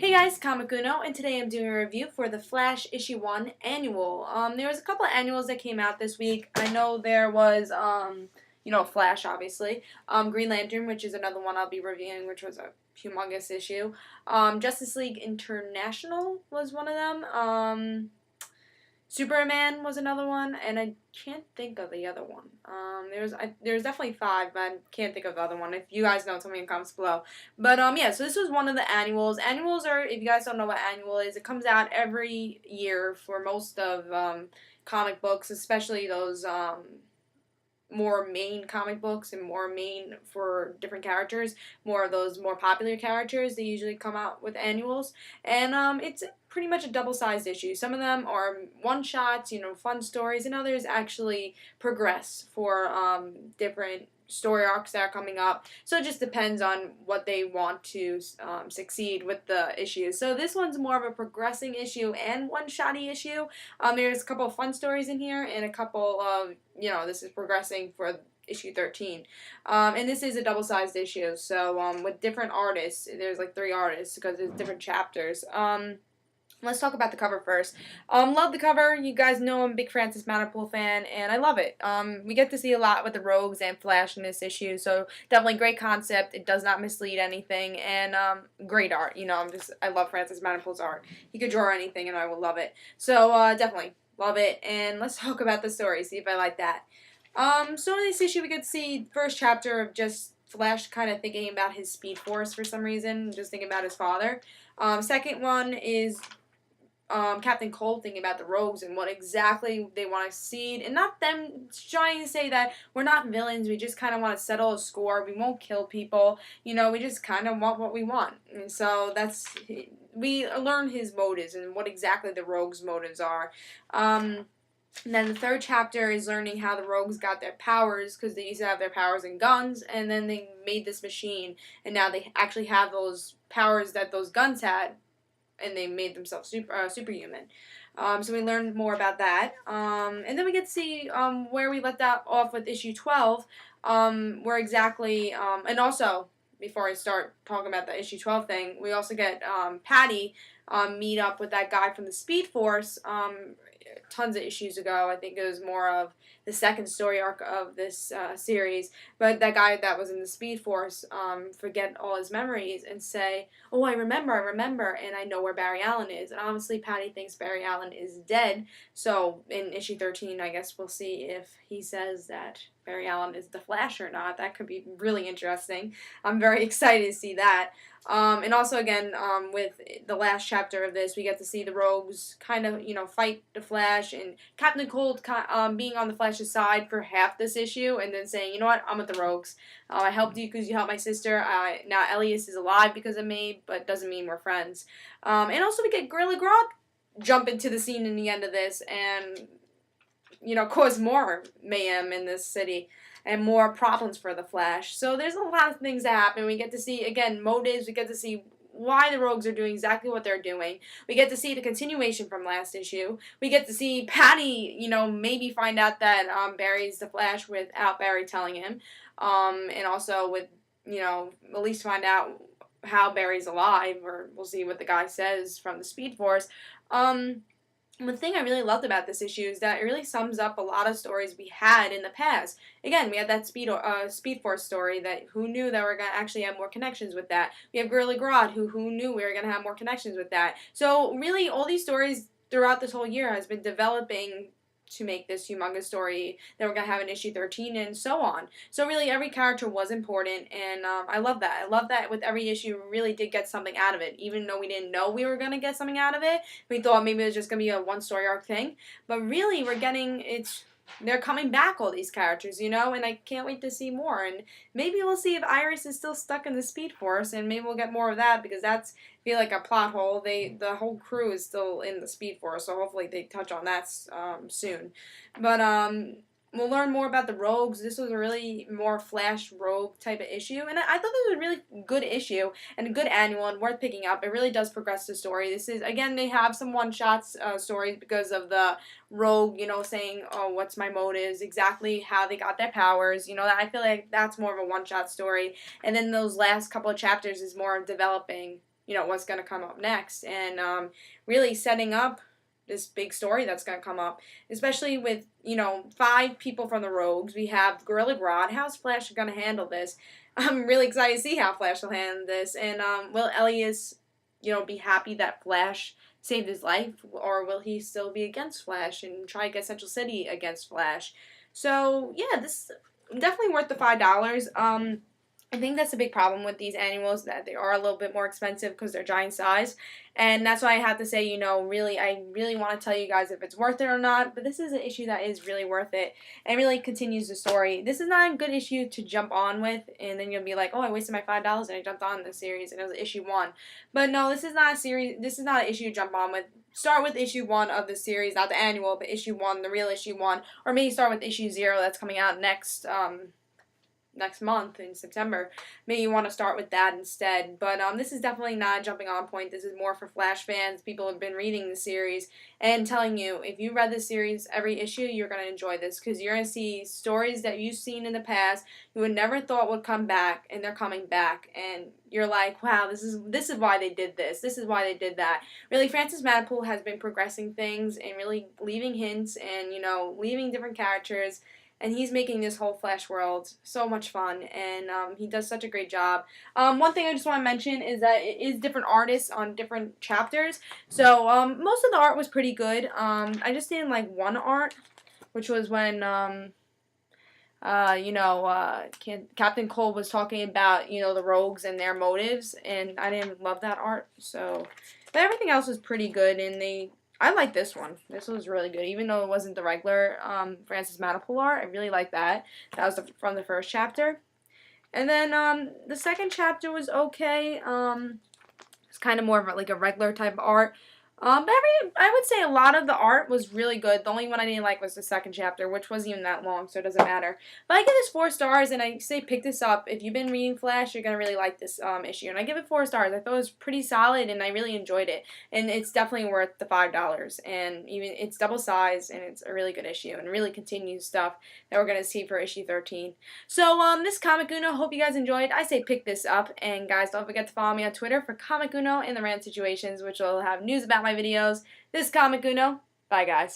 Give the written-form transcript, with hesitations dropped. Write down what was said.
Hey guys, Comic Uno, and today I'm doing a review for the Flash Issue 1 Annual. There was a couple of annuals that came out this week. I know there was, Flash, obviously. Green Lantern, which is another one I'll be reviewing, which was a humongous issue. Justice League International was one of them. Superman was another one, and I can't think of the other one. There's definitely five, but I can't think of the other one. If you guys know, tell me in the comments below. But yeah, so this was one of the annuals. Annuals are, if you guys don't know what annual is, it comes out every year for most of comic books, especially those more main comic books and more main for different characters, more of those more popular characters. They usually come out with annuals, and it's pretty much a double-sized issue. Some of them are one-shots, fun stories, and others actually progress for different story arcs that are coming up. So it just depends on what they want to succeed with the issues. So this one's more of a progressing issue and one-shotty issue. There's a couple of fun stories in here and a couple of, this is progressing for issue 13. And this is a double-sized issue. So with different artists, there's like 3 artists because there's different chapters. Let's talk about the cover first. Love the cover. You guys know I'm a big Francis Manapul fan, and I love it. We get to see a lot with the Rogues and Flash in this issue, so definitely great concept. It does not mislead anything, and great art. I love Francis Manapul's art. He could draw anything, and I will love it. So definitely love it. And let's talk about the story. See if I like that. So in this issue, we get to see first chapter of just Flash kind of thinking about his Speed Force for some reason, just thinking about his father. Second one is Captain Cold thinking about the Rogues and what exactly they want to succeed, and not them trying to say that we're not villains, we just kind of want to settle a score, we won't kill people, we just kind of want what we want. And so we learn his motives and what exactly the Rogues' motives are. And then the third chapter is learning how the Rogues got their powers, because they used to have their powers in guns, and then they made this machine, and now they actually have those powers that those guns had, and they made themselves superhuman. So we learned more about that. And then we get to see where we left that off with issue 12, where exactly, and also, before I start talking about the issue 12 thing, we also get Patty meet up with that guy from the Speed Force tons of issues ago. I think it was more of the second story arc of this series, but that guy that was in the Speed Force forget all his memories and say, oh, I remember, and I know where Barry Allen is. And obviously Patty thinks Barry Allen is dead, so in issue 13 I guess we'll see if he says that Barry Allen is the Flash or not. That could be really interesting. I'm very excited to see that. And also, again, with the last chapter of this, we get to see the Rogues kind of, fight the Flash, and Captain Cold being on the Flash's side for half this issue, and then saying, you know what, I'm with the Rogues. I helped you because you helped my sister. Now Elias is alive because of me, but doesn't mean we're friends. And also we get Gorilla Grodd jump into the scene in the end of this, and cause more mayhem in this city and more problems for the Flash. So there's a lot of things that happen. We get to see, again, motives. We get to see why the Rogues are doing exactly what they're doing. We get to see the continuation from last issue. We get to see Patty, maybe find out that Barry's the Flash without Barry telling him. And also with, at least find out how Barry's alive, or we'll see what the guy says from the Speed Force. The thing I really loved about this issue is that it really sums up a lot of stories we had in the past. Again, we had that Speed Force story that who knew that we're going to actually have more connections with that. We have Gorilla Grodd, who knew we were going to have more connections with that. So really, all these stories throughout this whole year has been developing to make this humongous story that we're going to have in issue 13 and so on. So really every character was important, and I love that. I love that with every issue we really did get something out of it. Even though we didn't know we were going to get something out of it, we thought maybe it was just going to be a one story arc thing. But really they're coming back, all these characters, and I can't wait to see more. And maybe we'll see if Iris is still stuck in the Speed Force, and maybe we'll get more of that, because that's feel like a plot hole. The whole crew is still in the Speed Force, so hopefully they touch on that soon. But we'll learn more about the Rogues. This was a really more Flash Rogue type of issue, and I thought this was a really good issue and a good annual and worth picking up. It really does progress the story. This is, again, they have some one-shots stories because of the Rogue, saying, oh, what's my motives, exactly how they got their powers, I feel like that's more of a one-shot story. And then those last couple of chapters is more of developing what's going to come up next, and really setting up this big story that's going to come up, especially with 5 people from the Rogues. We have Gorilla Grodd. How's Flash going to handle this? I'm really excited to see how Flash will handle this, and will Elias be happy that Flash saved his life, or will he still be against Flash and try to get Central City against Flash? So yeah, this is definitely worth the $5. I think that's a big problem with these annuals, that they are a little bit more expensive because they're giant size, and that's why I have to say, really, I really want to tell you guys if it's worth it or not, but this is an issue that is really worth it, and really continues the story. This is not a good issue to jump on with, and then you'll be like, oh, I wasted my $5 and I jumped on this series, and it was issue 1. But no, this is not a series, this is not an issue to jump on with. Start with issue 1 of the series, not the annual, but issue 1, the real issue 1, or maybe start with issue 0 that's coming out next month in September. Maybe you want to start with that instead. But this is definitely not a jumping on point. This is more for Flash fans. People have been reading the series and telling you, if you read this series every issue, you're going to enjoy this, because you're going to see stories that you've seen in the past you would never thought would come back, and they're coming back, and you're like, wow, this is why they did this. This is why they did that. Really, Francis Manapul has been progressing things and really leaving hints and leaving different characters. And he's making this whole Flash world so much fun, and he does such a great job. One thing I just want to mention is that it is different artists on different chapters. So most of the art was pretty good. I just didn't like one art, which was when Captain Cold was talking about the Rogues and their motives, and I didn't love that art. So, but everything else was pretty good, and I like this one. This was really good, even though it wasn't the regular Francis Manapul art. I really like that. That was from the first chapter. And then the second chapter was okay. It's kind of more of like a regular type of art. But I would say a lot of the art was really good. The only one I didn't like was the second chapter, which wasn't even that long, so it doesn't matter. But I give this 4 stars, and I say pick this up. If you've been reading Flash, you're going to really like this issue. And I give it 4 stars. I thought it was pretty solid, and I really enjoyed it. And it's definitely worth the $5. And even it's double size, and it's a really good issue, and really continues stuff that we're going to see for issue 13. So this Comic Uno, hope you guys enjoyed. I say pick this up. And guys, don't forget to follow me on Twitter for Comic Uno and the Rant Situations, which will have news about my videos. This is Comic Uno. Bye, guys.